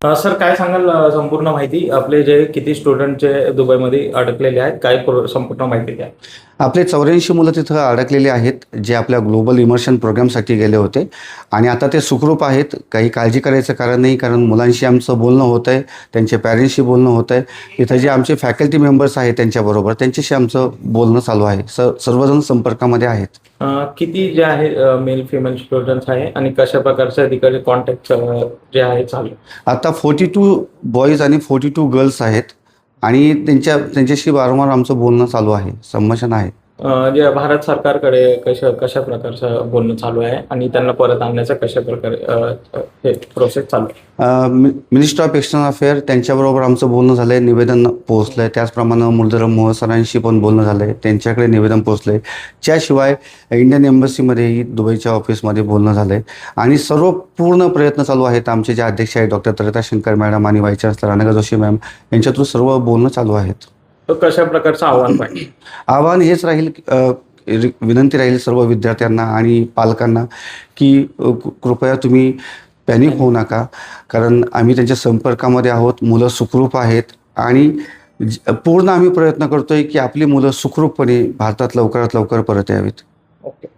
Sir काय सांगाल संपूर्ण माहिती आपले जे किती स्टुडंट जे दुबईमध्ये अडकलेले आहेत काय संपूर्ण माहिती द्या. आपले 84 मुलं तिथं अडकलेले आहेत, जे आपल्या ग्लोबल इमर्शन प्रोग्रामसाठी गेले होते आणि आता ते सुखरूप आहेत. काही काळजी करायचं कारण नाही, कारण मुलांशी आमचं बोलणं होतं आहे, त्यांच्या पॅरेंट्सशी बोलणं होतं आहे. इथं जे आमचे फॅकल्टी मेंबर्स आहेत त्यांच्याबरोबर त्यांच्याशी आमचं बोलणं चालू आहे. सर्वजण संपर्कामध्ये आहेत. किती जे आहे मेल फिमेल स्टुडंट्स आहे आणि कशा प्रकारचे अधिकारी कॉन्टॅक्ट जे आहे चालू. आता 42 बॉईज आणि 42 गर्ल्स आहेत आणि त्यांच्याशी वारंवार आमचं बोलणं चालू आहे, संभाषण आहे. जे भारत सरकारकडे कशा प्रकारचं बोलणं चालू आहे आणि त्यांना परत आणण्याचं कशा प्रकारे हे प्रोसेस चालू आहे. मिनिस्टर ऑफ एक्सटर्नल अफेअर त्यांच्याबरोबर आमचं बोलणं झालं आहे, निवेदन पोहोचलं आहे. त्याचप्रमाणे मुरलीधरन मोहोळ सरांशी पण बोलणं झालं आहे, त्यांच्याकडे निवेदन पोहोचलं आहे. त्याशिवाय इंडियन एम्बसीमध्येही दुबईच्या ऑफिसमध्ये बोलणं झालं आहे आणि सर्व पूर्ण प्रयत्न चालू आहेत. आमचे जे अध्यक्ष आहेत डॉक्टर तरिता शंकर मॅडम आणि vice chancellor Anagha Joshi ma'am यांच्या थ्रू सर्व बोलणं चालू आहेत. तर कशा प्रकारचं आव्हान पाहिजे. आव्हान हेच राहील, विनंती राहील सर्व विद्यार्थ्यांना आणि पालकांना की कृपया तुम्ही पॅनिक होऊ नका, कारण आम्ही त्यांच्या संपर्कामध्ये आहोत. मुलं सुखरूप आहेत आणि पूर्ण आम्ही प्रयत्न करतोय की आपली मुलं सुखरूपपणे भारतात लवकरात लवकर परत यावीत. ओके.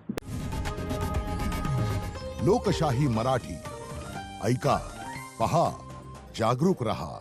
लोकशाही मराठी ऐका, पहा, जागरूक रहा.